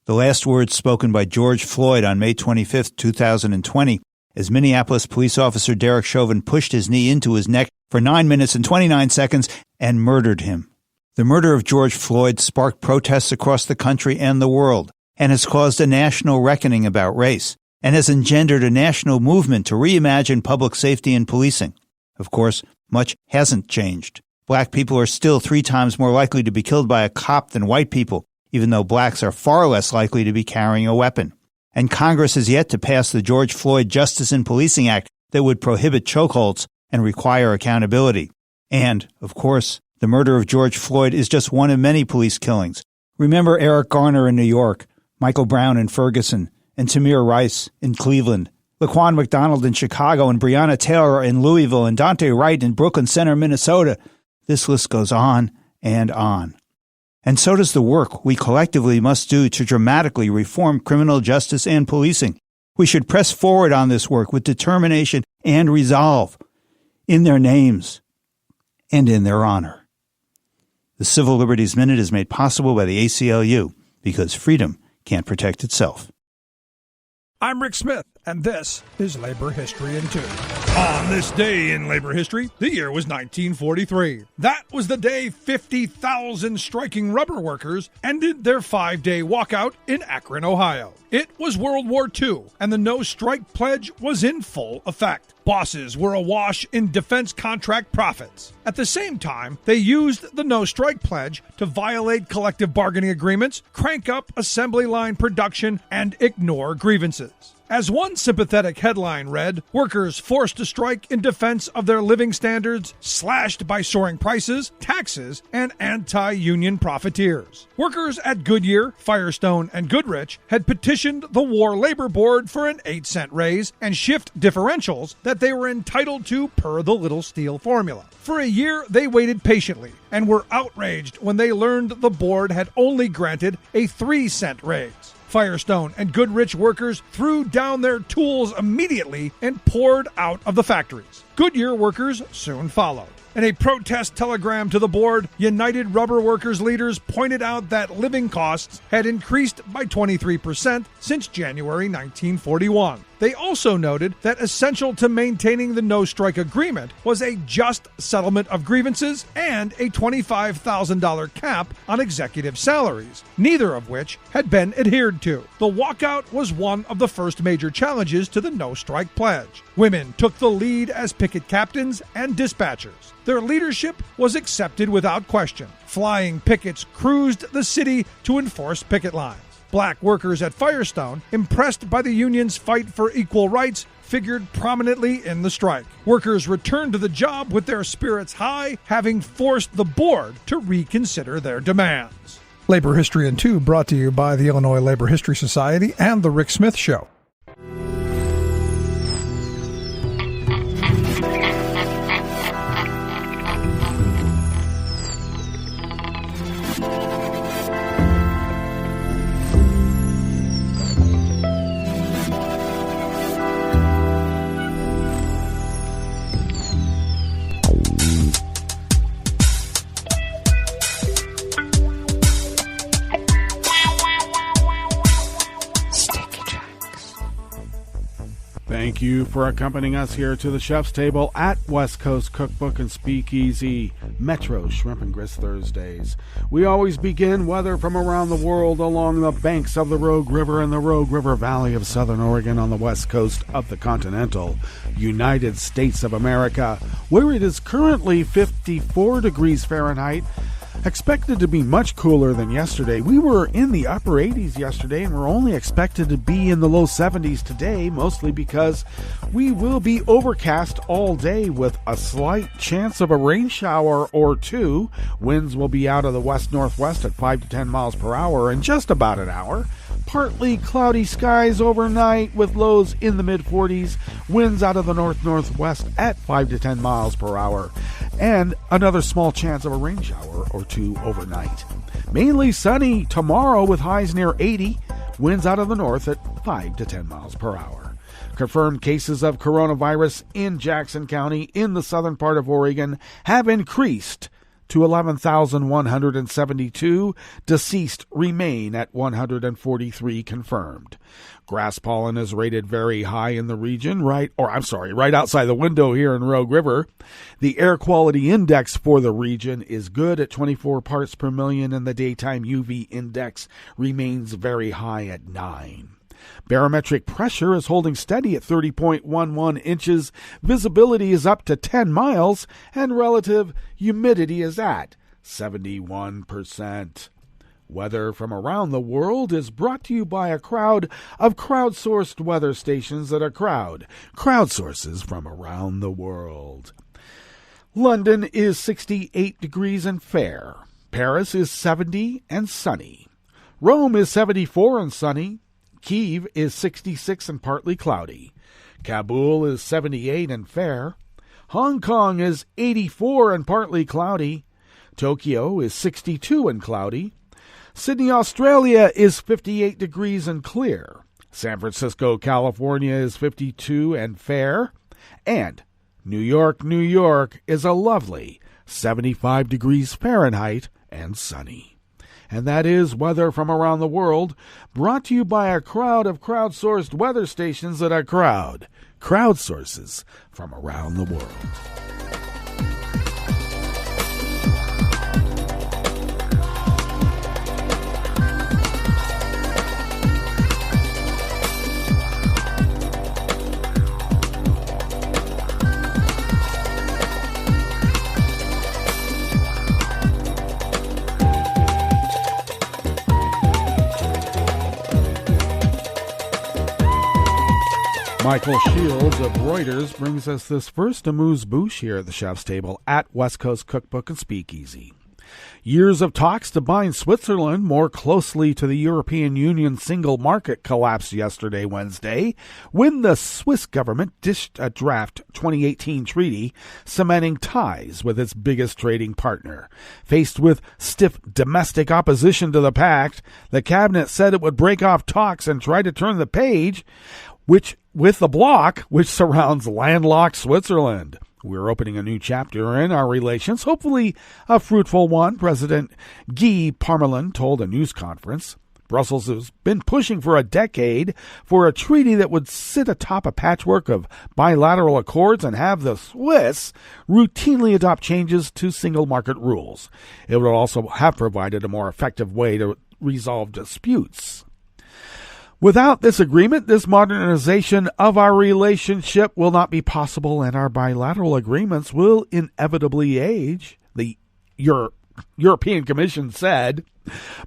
The last words spoken by George Floyd on May 25, 2020, as Minneapolis police officer Derek Chauvin pushed his knee into his neck for 9 minutes and 29 seconds and murdered him. The murder of George Floyd sparked protests across the country and the world, and has caused a national reckoning about race, and has engendered a national movement to reimagine public safety and policing. Of course, much hasn't changed. Black people are still 3 times more likely to be killed by a cop than white people, even though blacks are far less likely to be carrying a weapon. And Congress has yet to pass the George Floyd Justice in Policing Act that would prohibit chokeholds and require accountability. And, of course, the murder of George Floyd is just one of many police killings. Remember Eric Garner in New York, Michael Brown in Ferguson, and Tamir Rice in Cleveland, Laquan McDonald in Chicago, and Breonna Taylor in Louisville, and Dante Wright in Brooklyn Center, Minnesota. This list goes on and on. And so does the work we collectively must do to dramatically reform criminal justice and policing. We should press forward on this work with determination and resolve. In their names, and in their honor. The Civil Liberties Minute is made possible by the ACLU, because freedom can't protect itself. I'm Rick Smith, and this is Labor History in 2. On this day in labor history, the year was 1943. That was the day 50,000 striking rubber workers ended their 5-day walkout in Akron, Ohio. It was World War II, and the no-strike pledge was in full effect. Bosses were awash in defense contract profits. At the same time, they used the no-strike pledge to violate collective bargaining agreements, crank up assembly line production, and ignore grievances. As one sympathetic headline read, workers forced to strike in defense of their living standards, slashed by soaring prices, taxes, and anti-union profiteers. Workers at Goodyear, Firestone, and Goodrich had petitioned the War Labor Board for an 8-cent raise and shift differentials that they were entitled to per the Little Steel formula. For a year, they waited patiently and were outraged when they learned the board had only granted a 3-cent raise. Firestone and Goodrich workers threw down their tools immediately and poured out of the factories. Goodyear workers soon followed. In a protest telegram to the board, United Rubber Workers leaders pointed out that living costs had increased by 23% since January 1941. They also noted that essential to maintaining the no-strike agreement was a just settlement of grievances and a $25,000 cap on executive salaries, neither of which had been adhered to. The walkout was one of the first major challenges to the no-strike pledge. Women took the lead as picket captains and dispatchers. Their leadership was accepted without question. Flying pickets cruised the city to enforce picket lines. Black workers at Firestone, impressed by the union's fight for equal rights, figured prominently in the strike. Workers returned to the job with their spirits high, having forced the board to reconsider their demands. Labor History in 2 brought to you by the Illinois Labor History Society and The Rick Smith Show. Thank you for accompanying us here to the chef's table at West Coast Cookbook and Speakeasy, Metro Shrimp and Grist Thursdays. We always begin weather from around the world along the banks of the Rogue River and the Rogue River Valley of Southern Oregon on the west coast of the continental United States of America, where it is currently 54 degrees Fahrenheit. Expected to be much cooler than yesterday. We were in the upper 80s yesterday, and we're only expected to be in the low 70s today, mostly because we will be overcast all day with a slight chance of a rain shower or two. Winds will be out of the west-northwest at 5 to 10 miles per hour in just about an hour. Partly cloudy skies overnight with lows in the mid-40s, winds out of the north-northwest at 5 to 10 miles per hour, and another small chance of a rain shower or two overnight. Mainly sunny tomorrow with highs near 80, winds out of the north at 5 to 10 miles per hour. Confirmed cases of coronavirus in Jackson County in the southern part of Oregon have increased to 11,172. Deceased remain at 143 confirmed. Grass pollen is rated very high in the region, right outside the window here in Rogue River. The air quality index for the region is good at 24 parts per million, and the daytime UV index remains very high at 9. Barometric pressure is holding steady at 30.11 inches. Visibility is up to 10 miles, and relative humidity is at 71%. Weather from around the world is brought to you by a crowd of crowdsourced weather stations that are crowdsources from around the world. London is 68 degrees and fair. Paris is 70 and sunny. Rome is 74 and sunny. Kyiv is 66 and partly cloudy. Kabul is 78 and fair. Hong Kong is 84 and partly cloudy. Tokyo is 62 and cloudy. Sydney, Australia is 58 degrees and clear. San Francisco, California is 52 and fair. And New York, New York is a lovely 75 degrees Fahrenheit, and sunny. And that is weather from around the world, brought to you by a crowd of crowdsourced weather stations that are crowdsources from around the world. Michael Shields of Reuters brings us this first amuse-bouche here at the chef's table at West Coast Cookbook and Speakeasy. Years of talks to bind Switzerland more closely to the European Union single market collapsed yesterday, Wednesday, when the Swiss government dished a draft 2018 treaty cementing ties with its biggest trading partner. Faced with stiff domestic opposition to the pact, the cabinet said it would break off talks and try to turn the page, with the bloc which surrounds landlocked Switzerland. We're opening a new chapter in our relations, hopefully a fruitful one, President Guy Parmelin told a news conference. Brussels has been pushing for a decade for a treaty that would sit atop a patchwork of bilateral accords and have the Swiss routinely adopt changes to single market rules. It would also have provided a more effective way to resolve disputes. Without this agreement, this modernization of our relationship will not be possible, and our bilateral agreements will inevitably age, the European Commission said.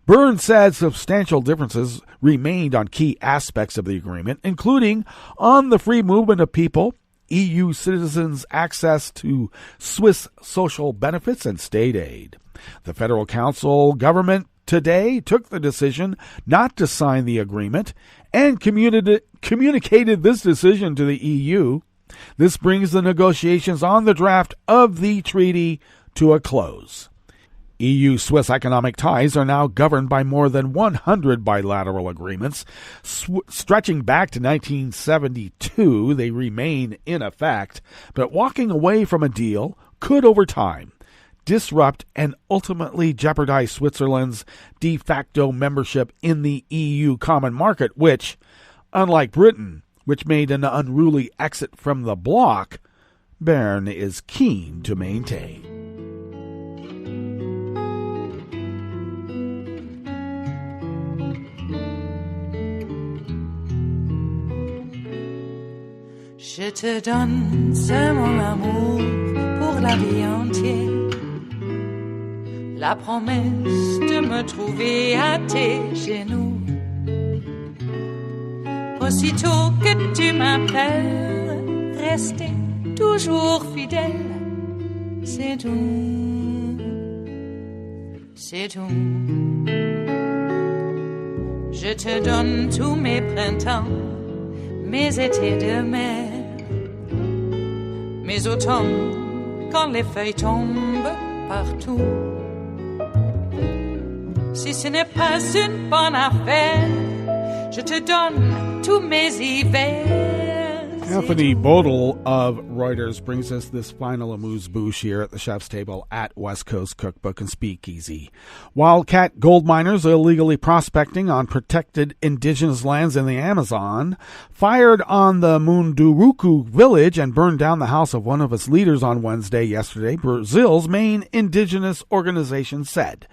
Burns said substantial differences remained on key aspects of the agreement, including on the free movement of people, EU citizens' access to Swiss social benefits and state aid. The Federal Council government today took the decision not to sign the agreement and communicated this decision to the EU. This brings the negotiations on the draft of the treaty to a close. EU-Swiss economic ties are now governed by more than 100 bilateral agreements. Stretching back to 1972, they remain in effect, but walking away from a deal could, over time, disrupt and ultimately jeopardize Switzerland's de facto membership in the EU common market, which, unlike Britain, which made an unruly exit from the bloc, Bern is keen to maintain. Je te donne ce mon amour pour la vie entière. La promesse de me trouver à tes genoux. Aussitôt que tu m'appelles, rester toujours fidèle. C'est tout, c'est tout. Je te donne tous mes printemps, mes étés de mer, mes automnes quand les feuilles tombent partout. Si ce n'est pas une bonne affaire, je te donne tous mes hivers. Anthony Bodel of Reuters brings us this final amuse-bouche here at the chef's table at West Coast Cookbook and Speakeasy. Wildcat gold miners illegally prospecting on protected indigenous lands in the Amazon fired on the Munduruku village and burned down the house of one of its leaders on Wednesday, yesterday, Brazil's main indigenous organization said.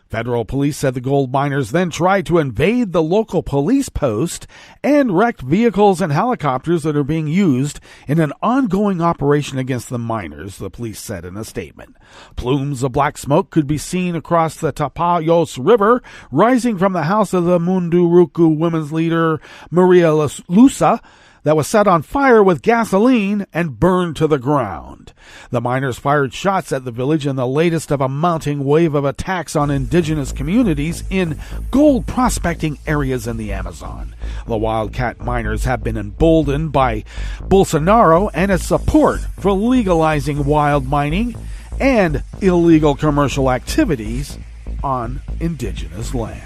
Federal police said the gold miners then tried to invade the local police post and wrecked vehicles and helicopters that are being used in an ongoing operation against the miners, the police said in a statement. Plumes of black smoke could be seen across the Tapajos River, rising from the house of the Munduruku women's leader, Maria Lusa, that was set on fire with gasoline and burned to the ground. The miners fired shots at the village in the latest of a mounting wave of attacks on indigenous communities in gold prospecting areas in the Amazon. The Wildcat miners have been emboldened by Bolsonaro and its support for legalizing wild mining and illegal commercial activities on indigenous lands.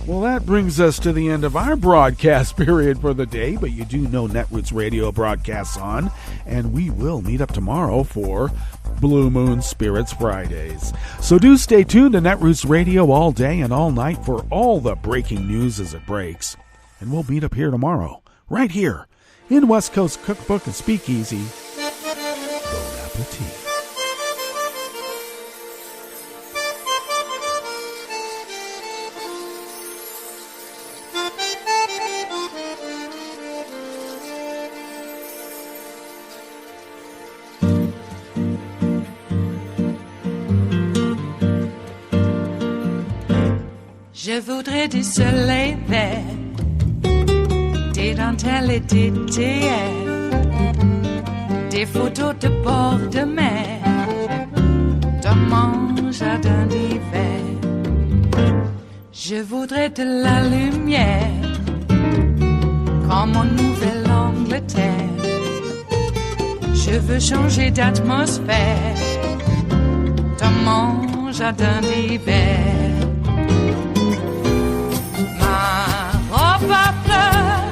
Well, that brings us to the end of our broadcast period for the day, but you do know Netroots Radio broadcasts on, and we will meet up tomorrow for Blue Moon Spirits Fridays. So do stay tuned to Netroots Radio all day and all night for all the breaking news as it breaks. And we'll meet up here tomorrow, right here, in West Coast Cookbook and Speakeasy. Bon appetit. Je voudrais du soleil vert, des dentelles et des théières, des photos de bord de mer, dans mon jardin d'hiver. Je voudrais de la lumière, comme en Nouvelle-Angleterre. Je veux changer d'atmosphère, dans mon jardin d'hiver. À fleurs,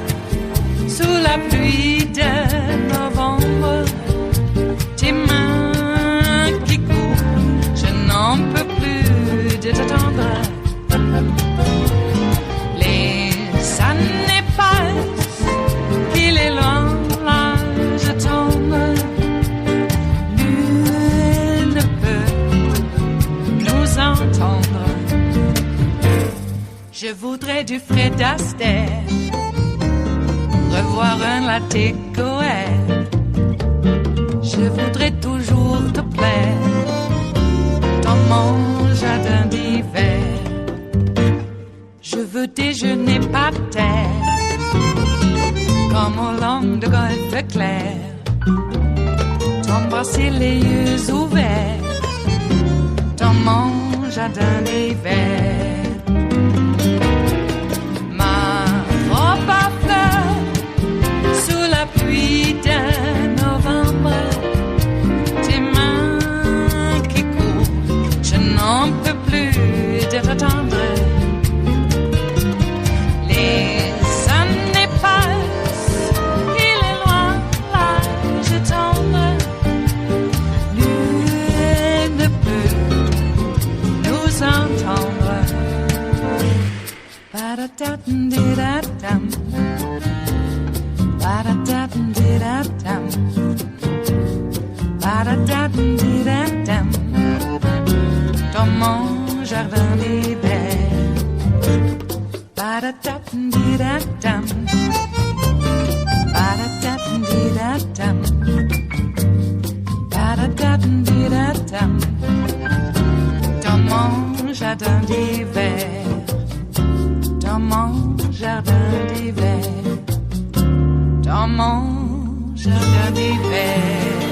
sous la pluie de novembre, tes mains qui courent, je n'en peux plus de t'attendre. Les années passent, qu'il est loin, là je tombe. Nul ne peut nous entendre. Je voudrais du Fred Astaire, revoir un latte Goël. Je voudrais toujours te plaire dans mon jardin d'hiver. Je veux déjeuner par terre, comme au long de golfe clair, t'embrasser les yeux ouverts dans mon jardin d'hiver. Pluie de novembre, tes mains qui courent, je n'en peux plus de t'attendre. Les années passent, il est loin, là je tombe. Nul ne peut nous entendre. Ba-da-da-dum-di-da-dum. Ba-da-da-dum-di-da-dum. Ba-da-da-dum-di-da-dum. Dans mon jardin d'hiver. Ba-da-da-dum-di-da-dum. Ba-da-da-dum-di-da-dum. Ba-da-da-dum-di-da-dum. Dans mon jardin d'hiver. Dans mon jardin d'hiver. Dans mon jardin d'hiver.